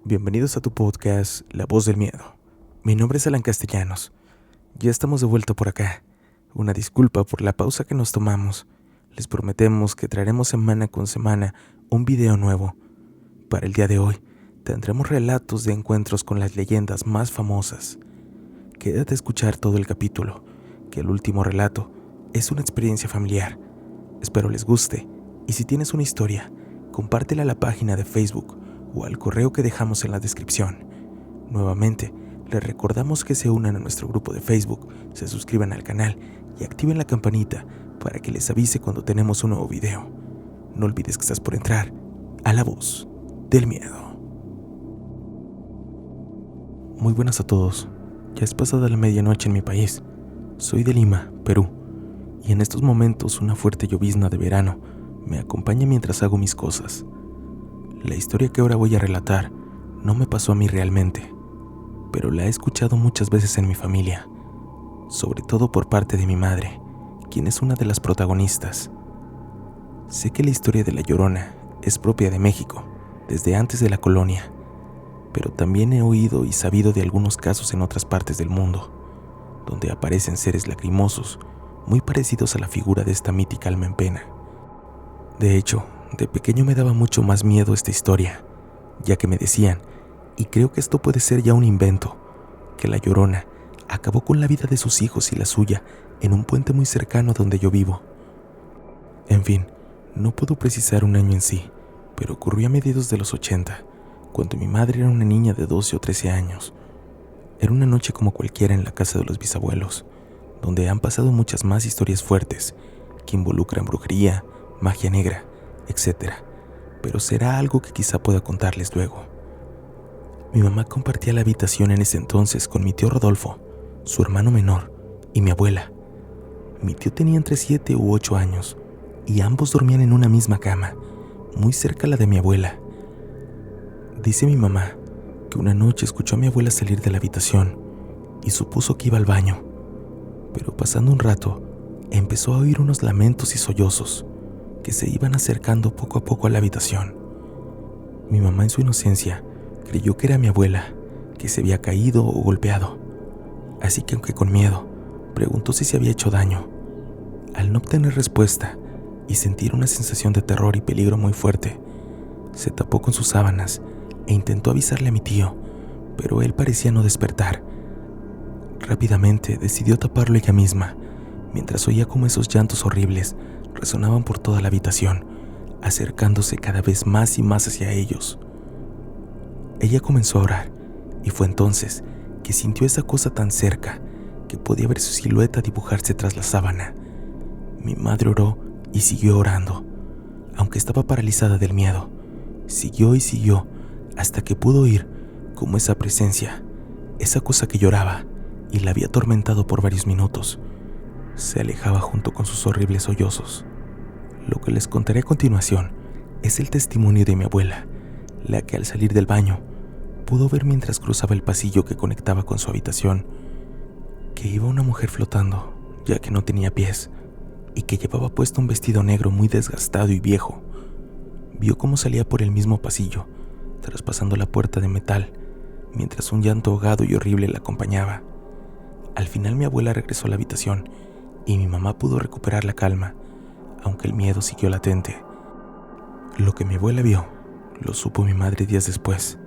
Bienvenidos a tu podcast, La Voz del Miedo. Mi nombre es Alan Castellanos. Ya estamos de vuelta por acá. Una disculpa por la pausa que nos tomamos. Les prometemos que traeremos semana con semana un video nuevo. Para el día de hoy, tendremos relatos de encuentros con las leyendas más famosas. Quédate a escuchar todo el capítulo, que el último relato es una experiencia familiar. Espero les guste, y si tienes una historia, compártela a la página de Facebook o al correo que dejamos en la descripción. Nuevamente, les recordamos que se unan a nuestro grupo de Facebook, se suscriban al canal y activen la campanita para que les avise cuando tenemos un nuevo video. No olvides que estás por entrar a La Voz del Miedo. Muy buenas a todos. Ya es pasada la medianoche en mi país. Soy de Lima, Perú, y en estos momentos una fuerte llovizna de verano me acompaña mientras hago mis cosas. La historia que ahora voy a relatar no me pasó a mí realmente, pero la he escuchado muchas veces en mi familia, sobre todo por parte de mi madre, quien es una de las protagonistas. Sé que la historia de La Llorona es propia de México, desde antes de la colonia, pero también he oído y sabido de algunos casos en otras partes del mundo, donde aparecen seres lacrimosos muy parecidos a la figura de esta mítica alma en pena. De hecho, de pequeño me daba mucho más miedo esta historia, ya que me decían, y creo que esto puede ser ya un invento, que La Llorona acabó con la vida de sus hijos y la suya en un puente muy cercano a donde yo vivo. En fin, no puedo precisar un año en sí, pero ocurrió a mediados de los 80, cuando mi madre era una niña de 12 o 13 años. Era una noche como cualquiera en la casa de los bisabuelos, donde han pasado muchas más historias fuertes, que involucran brujería, magia negra, etc. Pero será algo que quizá pueda contarles luego. Mi mamá compartía la habitación en ese entonces con mi tío Rodolfo, su hermano menor, y mi abuela. Mi tío tenía entre 7 u 8 años, y ambos dormían en una misma cama, muy cerca a la de mi abuela. Dice mi mamá que una noche escuchó a mi abuela salir de la habitación y supuso que iba al baño, pero pasando un rato empezó a oír unos lamentos y sollozos que se iban acercando poco a poco a la habitación. Mi mamá en su inocencia creyó que era mi abuela, que se había caído o golpeado, así que aunque con miedo, preguntó si se había hecho daño. Al no obtener respuesta y sentir una sensación de terror y peligro muy fuerte, se tapó con sus sábanas e intentó avisarle a mi tío, pero él parecía no despertar. Rápidamente decidió taparlo ella misma, mientras oía como esos llantos horribles resonaban por toda la habitación, acercándose cada vez más y más hacia ellos. Ella comenzó a orar, y fue entonces que sintió esa cosa tan cerca que podía ver su silueta dibujarse tras la sábana. Mi madre oró y siguió orando, aunque estaba paralizada del miedo. Siguió y siguió hasta que pudo oír cómo esa presencia, esa cosa que lloraba y la había atormentado por varios minutos, se alejaba junto con sus horribles sollozos. Lo que les contaré a continuación es el testimonio de mi abuela, la que al salir del baño pudo ver mientras cruzaba el pasillo que conectaba con su habitación, que iba una mujer flotando, ya que no tenía pies, y que llevaba puesto un vestido negro muy desgastado y viejo. Vio cómo salía por el mismo pasillo, traspasando la puerta de metal, mientras un llanto ahogado y horrible la acompañaba. Al final mi abuela regresó a la habitación y mi mamá pudo recuperar la calma, aunque el miedo siguió latente. Lo que mi abuela vio, lo supo mi madre días después,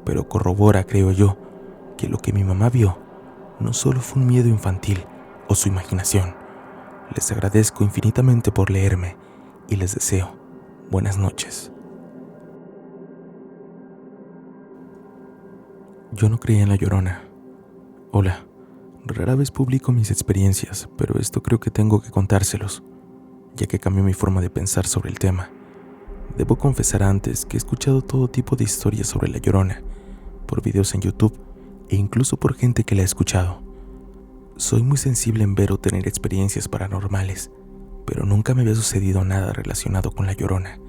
pero corrobora, creo yo, que lo que mi mamá vio no solo fue un miedo infantil o su imaginación. Les agradezco infinitamente por leerme y les deseo buenas noches. Yo no creía en La Llorona. Hola, rara vez publico mis experiencias, pero esto creo que tengo que contárselos, ya que cambió mi forma de pensar sobre el tema. Debo confesar antes que he escuchado todo tipo de historias sobre La Llorona, por videos en YouTube e incluso por gente que la ha escuchado. Soy muy sensible en ver o tener experiencias paranormales, pero nunca me había sucedido nada relacionado con La Llorona,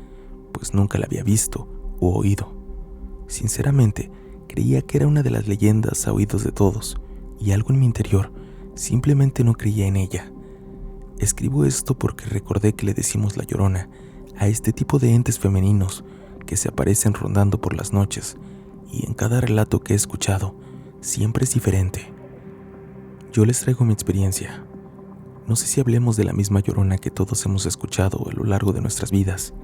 pues nunca la había visto u oído. Sinceramente, creía que era una de las leyendas a oídos de todos, y algo en mi interior simplemente no creía en ella. Escribo esto porque recordé que le decimos La Llorona a este tipo de entes femeninos que se aparecen rondando por las noches y en cada relato que he escuchado siempre es diferente. Yo les traigo mi experiencia. No sé si hablemos de la misma Llorona que todos hemos escuchado a lo largo de nuestras vidas,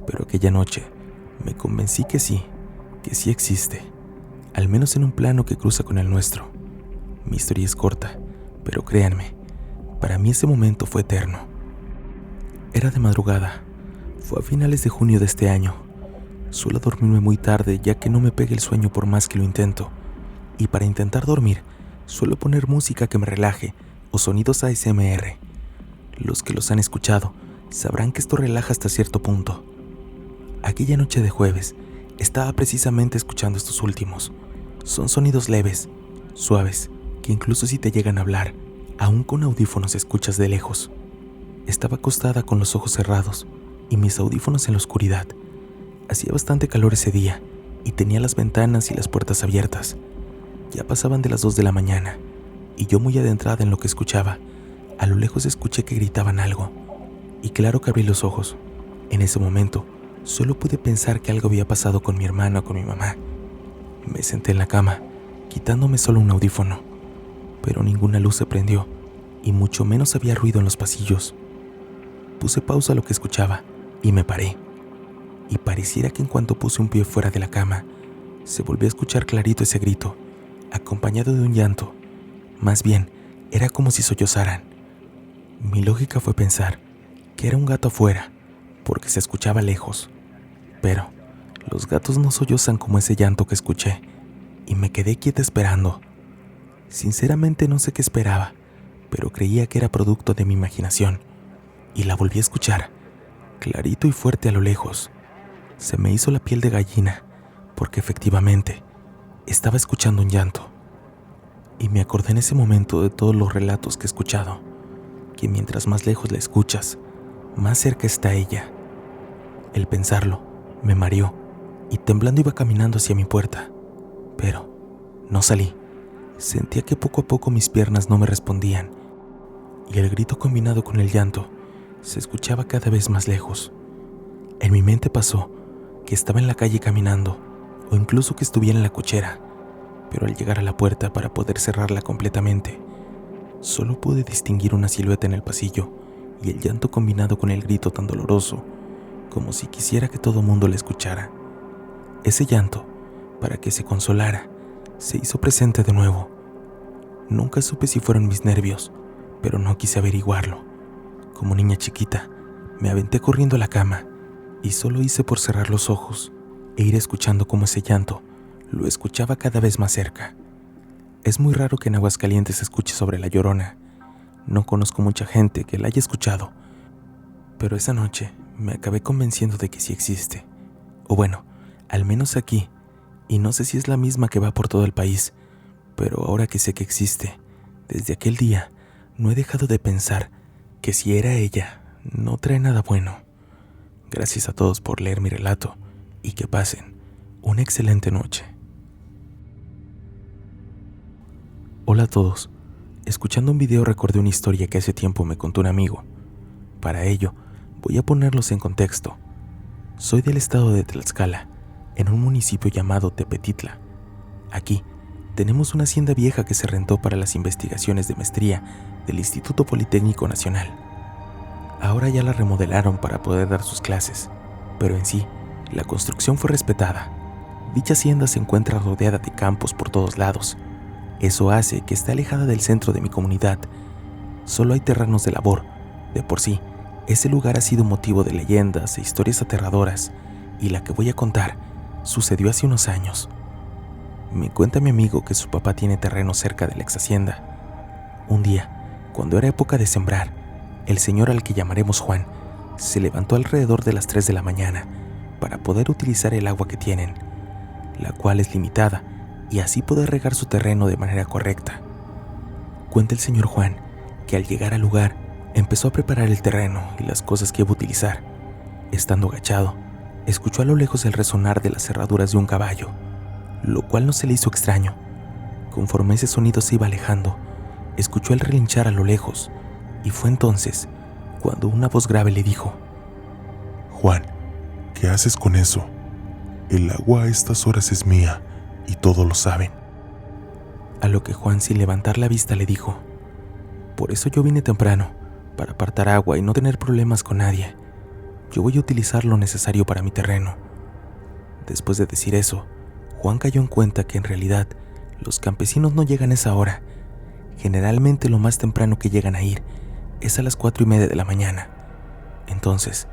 pero aquella noche me convencí que sí existe, al menos en un plano que cruza con el nuestro. Mi historia es corta, pero créanme, para mí ese momento fue eterno. Era de madrugada, fue a finales de junio de este año. Suelo dormirme muy tarde ya que no me pega el sueño por más que lo intento, y para intentar dormir suelo poner música que me relaje o sonidos ASMR. Los que los han escuchado sabrán que esto relaja hasta cierto punto. Aquella noche de jueves estaba precisamente escuchando estos últimos. Son sonidos leves, suaves, que incluso si te llegan a hablar, aún con audífonos escuchas de lejos. Estaba acostada con los ojos cerrados y mis audífonos en la oscuridad. Hacía bastante calor ese día y tenía las ventanas y las puertas abiertas. Ya pasaban de las 2 de la mañana y yo muy adentrada en lo que escuchaba. A lo lejos escuché que gritaban algo y claro que abrí los ojos. En ese momento solo pude pensar que algo había pasado con mi hermana o con mi mamá. Me senté en la cama, quitándome solo un audífono, pero ninguna luz se prendió y mucho menos había ruido en los pasillos. Puse pausa a lo que escuchaba y me paré. Y pareciera que en cuanto puse un pie fuera de la cama, se volvió a escuchar clarito ese grito, acompañado de un llanto. Más bien, era como si sollozaran. Mi lógica fue pensar que era un gato afuera, porque se escuchaba lejos. Pero los gatos no sollozan como ese llanto que escuché, y me quedé quieta esperando. Sinceramente no sé qué esperaba, pero creía que era producto de mi imaginación, y la volví a escuchar, clarito y fuerte a lo lejos. Se me hizo la piel de gallina, porque efectivamente estaba escuchando un llanto. Y me acordé en ese momento de todos los relatos que he escuchado, que mientras más lejos la escuchas, más cerca está ella. El pensarlo me mareó y temblando iba caminando hacia mi puerta, pero no salí. Sentía que poco a poco mis piernas no me respondían y el grito combinado con el llanto se escuchaba cada vez más lejos. En mi mente pasó que estaba en la calle caminando o incluso que estuviera en la cochera, pero al llegar a la puerta para poder cerrarla completamente, solo pude distinguir una silueta en el pasillo y el llanto combinado con el grito tan doloroso, como si quisiera que todo mundo la escuchara. Ese llanto, para que se consolara, se hizo presente de nuevo. Nunca supe si fueron mis nervios, pero no quise averiguarlo. Como niña chiquita, me aventé corriendo a la cama y solo hice por cerrar los ojos e ir escuchando cómo ese llanto lo escuchaba cada vez más cerca. Es muy raro que en Aguascalientes se escuche sobre la Llorona. No conozco mucha gente que la haya escuchado, pero esa noche me acabé convenciendo de que sí existe. O bueno, al menos aquí, y no sé si es la misma que va por todo el país, pero ahora que sé que existe, desde aquel día no he dejado de pensar que si era ella, no trae nada bueno. Gracias a todos por leer mi relato y que pasen una excelente noche. Hola a todos. Escuchando un video recordé una historia que hace tiempo me contó un amigo. Para ello, voy a ponerlos en contexto. Soy del estado de Tlaxcala, en un municipio llamado Tepetitla. Aquí tenemos una hacienda vieja que se rentó para las investigaciones de maestría del Instituto Politécnico Nacional. Ahora ya la remodelaron para poder dar sus clases, pero en sí, la construcción fue respetada. Dicha hacienda se encuentra rodeada de campos por todos lados. Eso hace que esté alejada del centro de mi comunidad. Solo hay terrenos de labor. De por sí, ese lugar ha sido motivo de leyendas e historias aterradoras, y la que voy a contar sucedió hace unos años. Me cuenta mi amigo que su papá tiene terreno cerca de la ex hacienda. Un día, cuando era época de sembrar, el señor al que llamaremos Juan se levantó alrededor de las 3 de la mañana para poder utilizar el agua que tienen, la cual es limitada, y así poder regar su terreno de manera correcta. Cuenta el señor Juan que al llegar al lugar empezó a preparar el terreno y las cosas que iba a utilizar. Estando agachado, escuchó a lo lejos el resonar de las cerraduras de un caballo, lo cual no se le hizo extraño. Conforme ese sonido se iba alejando, escuchó el relinchar a lo lejos, y fue entonces cuando una voz grave le dijo: Juan, ¿qué haces con eso? El agua a estas horas es mía y todos lo saben. A lo que Juan, sin levantar la vista, le dijo: por eso yo vine temprano, para apartar agua y no tener problemas con nadie. Yo voy a utilizar lo necesario para mi terreno. Después de decir eso, Juan cayó en cuenta que en realidad los campesinos no llegan a esa hora. Generalmente lo más temprano que llegan a ir es a las 4:30 de la mañana. Entonces,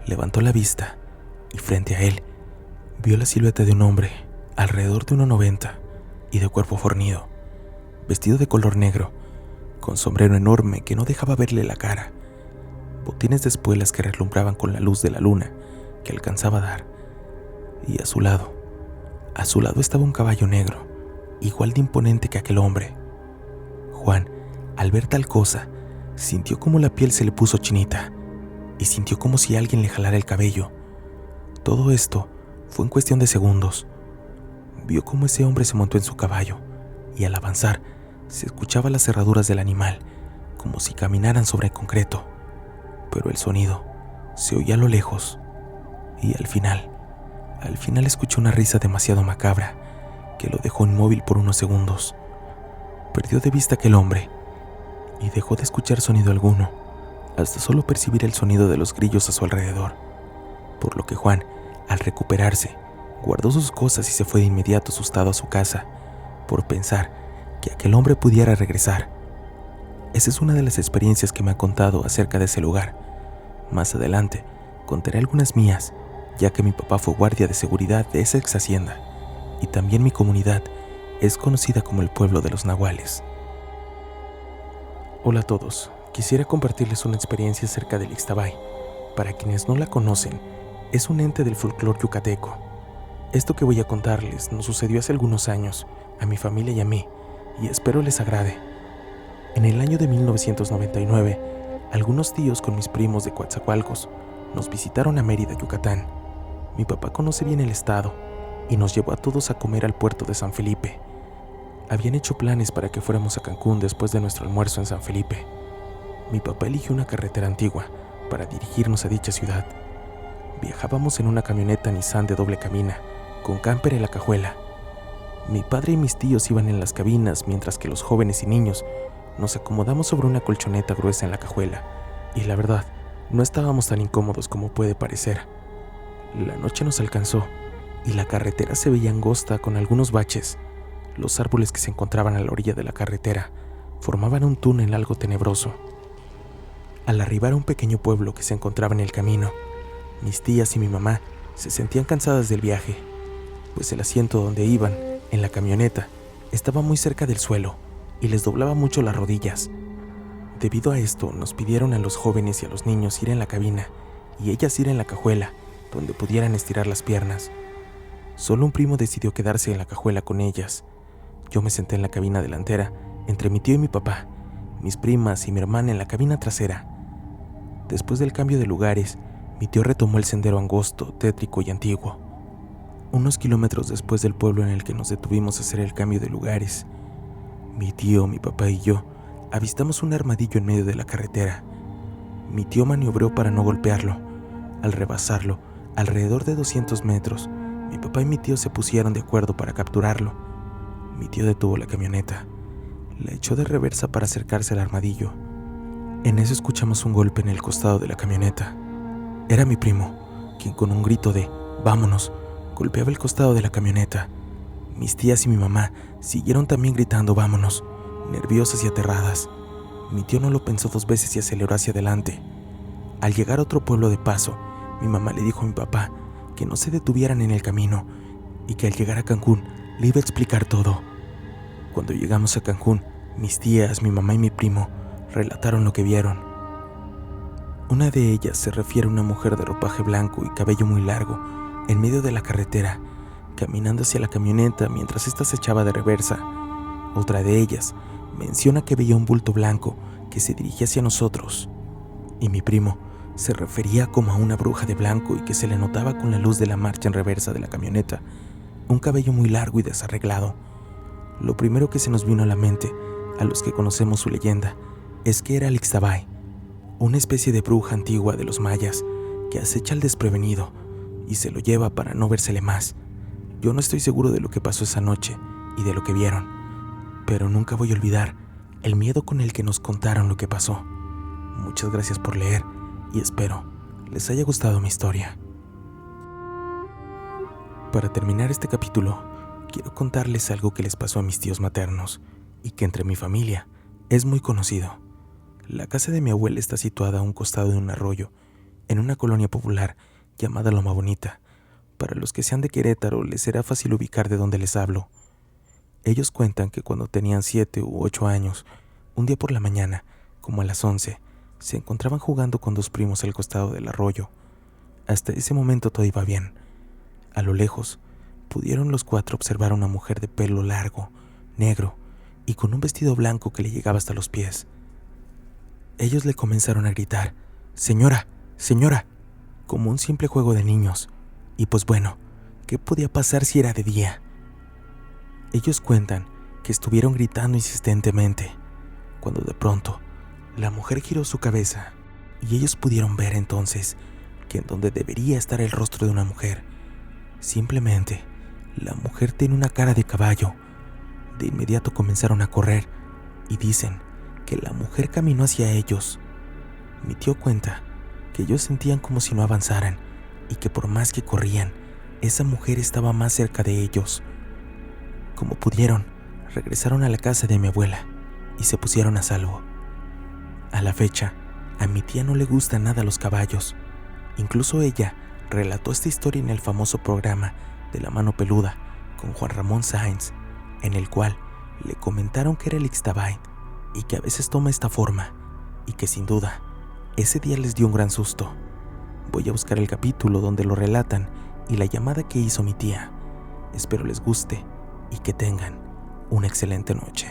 levantó la vista y frente a él vio la silueta de un hombre alrededor de 1,90 y de cuerpo fornido, vestido de color negro, con sombrero enorme que no dejaba verle la cara, botines de espuelas que relumbraban con la luz de la luna que alcanzaba a dar, y a su lado estaba un caballo negro, igual de imponente que aquel hombre. Juan, al ver tal cosa, sintió como la piel se le puso chinita y sintió como si alguien le jalara el cabello. Todo esto fue en cuestión de segundos. Vio cómo ese hombre se montó en su caballo y al avanzar se escuchaba las cerraduras del animal como si caminaran sobre concreto, pero el sonido se oía a lo lejos y al final escuchó una risa demasiado macabra que lo dejó inmóvil por unos segundos. Perdió de vista aquel hombre y dejó de escuchar sonido alguno hasta solo percibir el sonido de los grillos a su alrededor, por lo que Juan, al recuperarse, guardó sus cosas y se fue de inmediato asustado a su casa por pensar que aquel hombre pudiera regresar. Esa es una de las experiencias que me ha contado acerca de ese lugar. Más adelante contaré algunas mías, ya que mi papá fue guardia de seguridad de esa ex hacienda y también mi comunidad es conocida como el pueblo de los nahuales. Hola a todos, quisiera compartirles una experiencia acerca del Ixtabay. Para quienes no la conocen, es un ente del folclore yucateco. Esto que voy a contarles nos sucedió hace algunos años, a mi familia y a mí, y espero les agrade. En el año de 1999, algunos tíos con mis primos de Coatzacoalcos nos visitaron a Mérida, Yucatán. Mi papá conoce bien el estado y nos llevó a todos a comer al puerto de San Felipe. Habían hecho planes para que fuéramos a Cancún después de nuestro almuerzo en San Felipe. Mi papá eligió una carretera antigua para dirigirnos a dicha ciudad. Viajábamos en una camioneta Nissan de doble cabina, con camper en la cajuela. Mi padre y mis tíos iban en las cabinas, mientras que los jóvenes y niños nos acomodamos sobre una colchoneta gruesa en la cajuela. Y la verdad, no estábamos tan incómodos como puede parecer. La noche nos alcanzó y la carretera se veía angosta con algunos baches. Los árboles que se encontraban a la orilla de la carretera formaban un túnel algo tenebroso. Al arribar a un pequeño pueblo que se encontraba en el camino, mis tías y mi mamá se sentían cansadas del viaje, pues el asiento donde iban, en la camioneta, estaba muy cerca del suelo y les doblaba mucho las rodillas. Debido a esto, nos pidieron a los jóvenes y a los niños ir en la cabina y ellas ir en la cajuela, donde pudieran estirar las piernas. Solo un primo decidió quedarse en la cajuela con ellas. Yo me senté en la cabina delantera, entre mi tío y mi papá, mis primas y mi hermana en la cabina trasera. Después del cambio de lugares, mi tío retomó el sendero angosto, tétrico y antiguo. Unos kilómetros después del pueblo en el que nos detuvimos a hacer el cambio de lugares, mi tío, mi papá y yo avistamos un armadillo en medio de la carretera. Mi tío maniobró para no golpearlo. Al rebasarlo, alrededor de 200 metros, mi papá y mi tío se pusieron de acuerdo para capturarlo. Mi tío detuvo la camioneta, la echó de reversa para acercarse al armadillo. En eso escuchamos un golpe en el costado de la camioneta. Era mi primo, quien con un grito de «vámonos», golpeaba el costado de la camioneta. Mis tías y mi mamá siguieron también gritando «vámonos», nerviosas y aterradas. Mi tío no lo pensó dos veces y aceleró hacia adelante. Al llegar a otro pueblo de paso, mi mamá le dijo a mi papá que no se detuvieran en el camino y que al llegar a Cancún le iba a explicar todo. Cuando llegamos a Cancún, mis tías, mi mamá y mi primo relataron lo que vieron. Una de ellas se refiere a una mujer de ropaje blanco y cabello muy largo en medio de la carretera, caminando hacia la camioneta mientras ésta se echaba de reversa. Otra de ellas menciona que veía un bulto blanco que se dirigía hacia nosotros. Y mi primo se refería como a una bruja de blanco y que se le notaba con la luz de la marcha en reversa de la camioneta, un cabello muy largo y desarreglado. Lo primero que se nos vino a la mente, a los que conocemos su leyenda, es que era el Ixtabay, una especie de bruja antigua de los mayas que acecha al desprevenido y se lo lleva para no vérsele más. Yo no estoy seguro de lo que pasó esa noche y de lo que vieron, pero nunca voy a olvidar el miedo con el que nos contaron lo que pasó. Muchas gracias por leer y espero les haya gustado mi historia. Para terminar este capítulo, quiero contarles algo que les pasó a mis tíos maternos y que entre mi familia es muy conocido. La casa de mi abuela está situada a un costado de un arroyo, en una colonia popular llamada Loma Bonita. Para los que sean de Querétaro, les será fácil ubicar de dónde les hablo. Ellos cuentan que cuando tenían 7 u 8 años, un día por la mañana, como a las 11, se encontraban jugando con 2 primos al costado del arroyo. Hasta ese momento todo iba bien. A lo lejos, pudieron los 4 observar a una mujer de pelo largo, negro, y con un vestido blanco que le llegaba hasta los pies. Ellos le comenzaron a gritar, «¡Señora! ¡Señora!», como un simple juego de niños. Y pues bueno, ¿qué podía pasar si era de día? Ellos cuentan que estuvieron gritando insistentemente, cuando de pronto la mujer giró su cabeza y ellos pudieron ver entonces que en donde debería estar el rostro de una mujer, simplemente la mujer tiene una cara de caballo. De inmediato comenzaron a correr y dicen que la mujer caminó hacia ellos. Mi tío cuenta que ellos sentían como si no avanzaran y que por más que corrían, esa mujer estaba más cerca de ellos. Como pudieron, regresaron a la casa de mi abuela y se pusieron a salvo. A la fecha, a mi tía no le gustan nada los caballos. Incluso ella relató esta historia en el famoso programa de La Mano Peluda con Juan Ramón Sáenz, en el cual le comentaron que era el Ixtabay y que a veces toma esta forma y que sin duda ese día les dio un gran susto. Voy a buscar el capítulo donde lo relatan y la llamada que hizo mi tía. Espero les guste y que tengan una excelente noche.